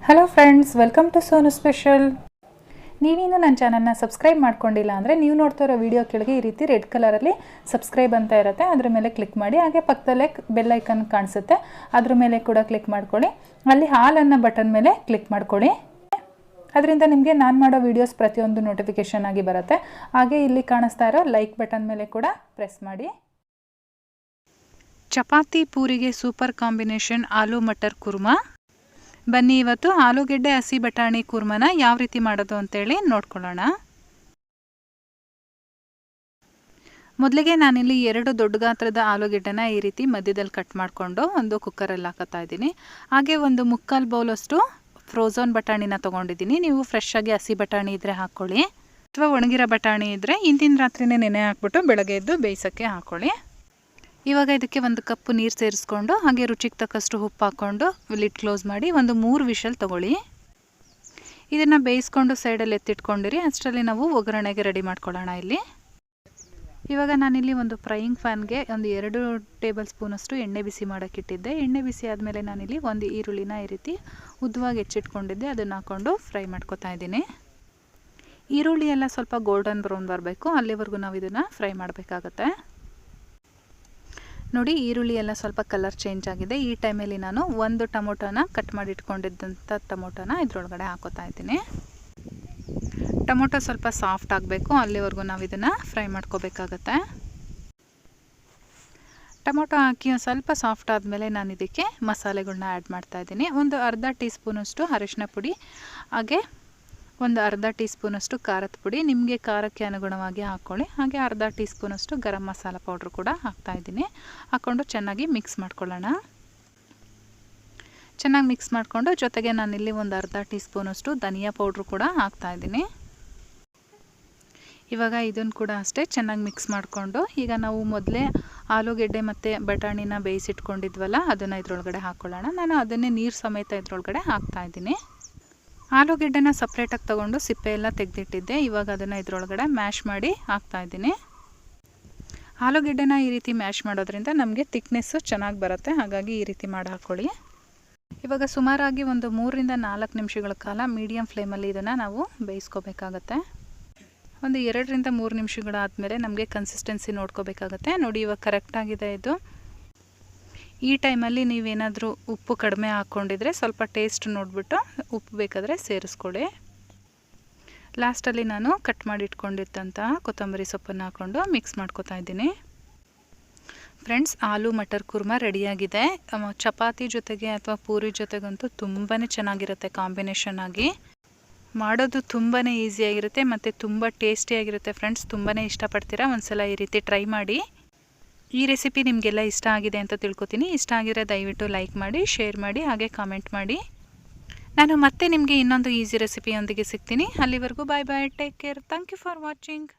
Hello friends, welcome to Sonu special. ನೀವಿನ್ನೂ ನನ್ನ ಚಾನಲ್ನ ಸಬ್ಸ್ಕ್ರೈಬ್ ಮಾಡ್ಕೊಂಡಿಲ್ಲ ಅಂದರೆ ನೀವು ನೋಡ್ತಾ ಇರೋ ವಿಡಿಯೋ ಕೆಳಗೆ ಈ ರೀತಿ ರೆಡ್ ಕಲರಲ್ಲಿ ಸಬ್ಸ್ಕ್ರೈಬ್ ಅಂತ ಇರುತ್ತೆ, ಅದ್ರ ಮೇಲೆ ಕ್ಲಿಕ್ ಮಾಡಿ. ಹಾಗೆ ಪಕ್ಕದಲ್ಲೇ ಬೆಲ್ ಐಕನ್ ಕಾಣಿಸುತ್ತೆ, ಅದ್ರ ಮೇಲೆ ಕೂಡ ಕ್ಲಿಕ್ ಮಾಡ್ಕೊಳ್ಳಿ. ಅಲ್ಲಿ ಆಲ್ ಅನ್ನೋ ಬಟನ್ ಮೇಲೆ ಕ್ಲಿಕ್ ಮಾಡ್ಕೊಳ್ಳಿ. ಅದರಿಂದ ನಿಮಗೆ ನಾನು ಮಾಡೋ ವೀಡಿಯೋಸ್ ಪ್ರತಿಯೊಂದು ನೋಟಿಫಿಕೇಷನ್ ಆಗಿ ಬರುತ್ತೆ. ಹಾಗೆ ಇಲ್ಲಿ ಕಾಣಿಸ್ತಾ ಇರೋ ಲೈಕ್ ಬಟನ್ ಮೇಲೆ ಕೂಡ ಪ್ರೆಸ್ ಮಾಡಿ. Chapati ಪೂರಿಗೆ super combination aloo matar Kurma. ಬನ್ನಿ ಇವತ್ತು ಆಲೂಗೆಡ್ಡೆ ಹಸಿ ಬಟಾಣಿ ಕುರ್ಮನ ಯಾವ ರೀತಿ ಮಾಡೋದು ಅಂತೇಳಿ ನೋಡ್ಕೊಳ್ಳೋಣ. ಮೊದಲಿಗೆ ನಾನಿಲ್ಲಿ 2 ದೊಡ್ಡ ಗಾತ್ರದ ಆಲೂಗೆಡ್ಡೆನ ಈ ರೀತಿ ಮಧ್ಯದಲ್ಲಿ ಕಟ್ ಮಾಡಿಕೊಂಡು ಒಂದು ಕುಕ್ಕರಲ್ಲಿ ಹಾಕತ್ತಾ ಇದ್ದೀನಿ. ಹಾಗೆ ಒಂದು 3/4 ಬೌಲಷ್ಟು ಫ್ರೋಝನ್ ಬಟಾಣಿನ ತೊಗೊಂಡಿದ್ದೀನಿ. ನೀವು ಫ್ರೆಶ್ ಆಗಿ ಹಸಿ ಬಟಾಣಿ ಇದ್ದರೆ ಹಾಕ್ಕೊಳ್ಳಿ, ಅಥವಾ ಒಣಗಿರೋ ಬಟಾಣಿ ಇದ್ದರೆ ಇಂದಿನ ರಾತ್ರಿನೇ ನೆನೆ ಹಾಕ್ಬಿಟ್ಟು ಬೆಳಗ್ಗೆ ಎದ್ದು ಬೇಯಿಸೋಕ್ಕೆ ಹಾಕ್ಕೊಳ್ಳಿ. ಇವಾಗ ಇದಕ್ಕೆ 1 ಕಪ್ ನೀರು ಸೇರಿಸ್ಕೊಂಡು ಹಾಗೆ ರುಚಿಗೆ ತಕ್ಕಷ್ಟು ಉಪ್ಪು ಹಾಕ್ಕೊಂಡು ಲಿಡ್ ಕ್ಲೋಸ್ ಮಾಡಿ ಒಂದು 3 ವಿಷಲ್ ತೊಗೊಳ್ಳಿ. ಇದನ್ನು ಬೇಯಿಸ್ಕೊಂಡು ಸೈಡಲ್ಲಿ ಎತ್ತಿಟ್ಕೊಂಡಿರಿ. ಅಷ್ಟರಲ್ಲಿ ನಾವು ಒಗ್ಗರಣೆಗೆ ರೆಡಿ ಮಾಡ್ಕೊಳ್ಳೋಣ. ಇವಾಗ ನಾನಿಲ್ಲಿ ಒಂದು ಫ್ರೈಯಿಂಗ್ ಪ್ಯಾನ್ಗೆ ಒಂದು 2 ಟೇಬಲ್ ಸ್ಪೂನಷ್ಟು ಎಣ್ಣೆ ಬಿಸಿ ಮಾಡೋಕ್ಕಿಟ್ಟಿದ್ದೆ. ಎಣ್ಣೆ ಬಿಸಿ ಆದಮೇಲೆ ನಾನಿಲ್ಲಿ ಒಂದು ಈರುಳ್ಳಿನ ಈ ರೀತಿ ಉದ್ದವಾಗಿ ಹೆಚ್ಚಿಟ್ಕೊಂಡಿದ್ದೆ, ಅದನ್ನು ಹಾಕ್ಕೊಂಡು ಫ್ರೈ ಮಾಡ್ಕೊತಾ ಇದ್ದೀನಿ. ಈರುಳ್ಳಿ ಎಲ್ಲ ಸ್ವಲ್ಪ ಗೋಲ್ಡನ್ ಬ್ರೌನ್ ಬರಬೇಕು, ಅಲ್ಲಿವರೆಗೂ ನಾವು ಇದನ್ನು ಫ್ರೈ ಮಾಡಬೇಕಾಗತ್ತೆ. ನೋಡಿ, ಈರುಳ್ಳಿ ಎಲ್ಲ ಸ್ವಲ್ಪ ಕಲರ್ ಚೇಂಜ್ ಆಗಿದೆ. ಈ ಟೈಮಲ್ಲಿ ನಾನು ಒಂದು ಟೊಮೊಟೊನ ಕಟ್ ಮಾಡಿ ಇಟ್ಕೊಂಡಿದ್ದಂಥ ಟೊಮೊಟೊನ ಇದರೊಳಗಡೆ ಹಾಕೋತಾ ಇದ್ದೀನಿ. ಟೊಮೊಟೊ ಸ್ವಲ್ಪ ಸಾಫ್ಟ್ ಆಗಬೇಕು, ಅಲ್ಲಿವರೆಗೂ ನಾವು ಇದನ್ನು ಫ್ರೈ ಮಾಡ್ಕೋಬೇಕಾಗತ್ತೆ. ಟೊಮೊಟೊ ಹಾಕಿ ಒಂದು ಸ್ವಲ್ಪ ಸಾಫ್ಟ್ ಆದಮೇಲೆ ನಾನು ಇದಕ್ಕೆ ಮಸಾಲೆಗಳನ್ನ ಆ್ಯಡ್ ಮಾಡ್ತಾಯಿದ್ದೀನಿ. ಒಂದು ಅರ್ಧ ಟೀ ಸ್ಪೂನಷ್ಟು ಅರಿಶಿನ ಪುಡಿ, ಹಾಗೆ ಒಂದು ಅರ್ಧ ಟೀ ಸ್ಪೂನಷ್ಟು ಖಾರದ ಪುಡಿ, ನಿಮಗೆ ಖಾರಕ್ಕೆ ಅನುಗುಣವಾಗಿ ಹಾಕ್ಕೊಳ್ಳಿ. ಹಾಗೆ ಅರ್ಧ ಟೀ ಸ್ಪೂನಷ್ಟು ಗರಂ ಮಸಾಲ ಪೌಡ್ರ್ ಕೂಡ ಹಾಕ್ತಾಯಿದ್ದೀನಿ. ಹಾಕ್ಕೊಂಡು ಚೆನ್ನಾಗಿ ಮಿಕ್ಸ್ ಮಾಡ್ಕೊಳ್ಳೋಣ. ಚೆನ್ನಾಗಿ ಮಿಕ್ಸ್ ಮಾಡಿಕೊಂಡು ಜೊತೆಗೆ ನಾನಿಲ್ಲಿ ಒಂದು ಅರ್ಧ ಟೀ ಸ್ಪೂನಷ್ಟು ಧನಿಯಾ ಪೌಡ್ರು ಕೂಡ ಹಾಕ್ತಾಯಿದ್ದೀನಿ. ಇವಾಗ ಇದನ್ನು ಕೂಡ ಅಷ್ಟೇ ಚೆನ್ನಾಗಿ ಮಿಕ್ಸ್ ಮಾಡಿಕೊಂಡು ಈಗ ನಾವು ಮೊದಲೇ ಆಲೂಗೆಡ್ಡೆ ಮತ್ತು ಬಟಾಣಿನ ಬೇಯಿಸಿಟ್ಕೊಂಡಿದ್ವಲ್ಲ, ಅದನ್ನು ಇದರೊಳಗಡೆ ಹಾಕ್ಕೊಳ್ಳೋಣ. ನಾನು ಅದನ್ನೇ ನೀರು ಸಮೇತ ಇದರೊಳಗಡೆ ಹಾಕ್ತಾಯಿದ್ದೀನಿ. ಆಲೂಗೆಡ್ಡೆನ ಸಪ್ರೇಟಾಗಿ ತೊಗೊಂಡು ಸಿಪ್ಪೆ ಎಲ್ಲ ತೆಗೆದಿಟ್ಟಿದ್ದೆ. ಇವಾಗ ಅದನ್ನು ಇದರೊಳಗಡೆ ಮ್ಯಾಶ್ ಮಾಡಿ ಹಾಕ್ತಾಯಿದ್ದೀನಿ. ಆಲೂಗೆಡ್ಡೆನ ಈ ರೀತಿ ಮ್ಯಾಶ್ ಮಾಡೋದ್ರಿಂದ ನಮಗೆ ತಿಕ್ನೆಸ್ಸು ಚೆನ್ನಾಗಿ ಬರುತ್ತೆ, ಹಾಗಾಗಿ ಈ ರೀತಿ ಮಾಡಿ ಹಾಕ್ಕೊಳ್ಳಿ. ಇವಾಗ ಸುಮಾರಾಗಿ ಒಂದು 3 ರಿಂದ 4 ನಿಮಿಷಗಳ ಕಾಲ ಮೀಡಿಯಮ್ ಫ್ಲೇಮಲ್ಲಿ ಇದನ್ನು ನಾವು ಬೇಯಿಸ್ಕೋಬೇಕಾಗತ್ತೆ. ಒಂದು 2 ರಿಂದ 3 ನಿಮಿಷಗಳಾದಮೇಲೆ ನಮಗೆ ಕನ್ಸಿಸ್ಟೆನ್ಸಿ ನೋಡ್ಕೋಬೇಕಾಗತ್ತೆ. ನೋಡಿ, ಇವಾಗ ಕರೆಕ್ಟಾಗಿದೆ ಇದು. ಈ ಟೈಮಲ್ಲಿ ನೀವೇನಾದರೂ ಉಪ್ಪು ಕಡಿಮೆ ಹಾಕ್ಕೊಂಡಿದ್ರೆ ಸ್ವಲ್ಪ ಟೇಸ್ಟ್ ನೋಡಿಬಿಟ್ಟು ಉಪ್ಪು ಬೇಕಾದರೆ ಸೇರಿಸ್ಕೊಳ್ಳಿ. ಲಾಸ್ಟಲ್ಲಿ ನಾನು ಕಟ್ ಮಾಡಿ ಇಟ್ಕೊಂಡಿದ್ದಂತಹ ಕೊತ್ತಂಬರಿ ಸೊಪ್ಪನ್ನು ಹಾಕ್ಕೊಂಡು ಮಿಕ್ಸ್ ಮಾಡ್ಕೊತಾ ಇದ್ದೀನಿ. ಫ್ರೆಂಡ್ಸ್, ಆಲೂ ಮಟರ್ ಕುರ್ಮಾ ರೆಡಿಯಾಗಿದೆ. ಚಪಾತಿ ಜೊತೆಗೆ ಅಥವಾ ಪೂರಿ ಜೊತೆಗಂತೂ ತುಂಬಾ ಚೆನ್ನಾಗಿರುತ್ತೆ. ಕಾಂಬಿನೇಷನ್ ಆಗಿ ಮಾಡೋದು ತುಂಬಾ ಈಸಿಯಾಗಿರುತ್ತೆ ಮತ್ತು ತುಂಬ ಟೇಸ್ಟಿಯಾಗಿರುತ್ತೆ. ಫ್ರೆಂಡ್ಸ್, ತುಂಬಾ ಇಷ್ಟಪಡ್ತೀರಾ. ಒಂದ್ಸಲ ಈ ರೀತಿ ಟ್ರೈ ಮಾಡಿ. ಈ ರೆಸಿಪಿ ನಿಮಗೆಲ್ಲ ಇಷ್ಟ ಆಗಿದೆ ಅಂತ ತಿಳ್ಕೊತೀನಿ. ಇಷ್ಟ ಆಗಿದ್ರೆ ದಯವಿಟ್ಟು ಲೈಕ್ ಮಾಡಿ, ಶೇರ್ ಮಾಡಿ, ಹಾಗೆ ಕಾಮೆಂಟ್ ಮಾಡಿ. ನಾನು ಮತ್ತೆ ನಿಮಗೆ ಇನ್ನೊಂದು ಈಸಿ ರೆಸಿಪಿಯೊಂದಿಗೆ ಸಿಗ್ತೀನಿ. ಅಲ್ಲಿವರೆಗೂ bye bye, take care, thank you for watching.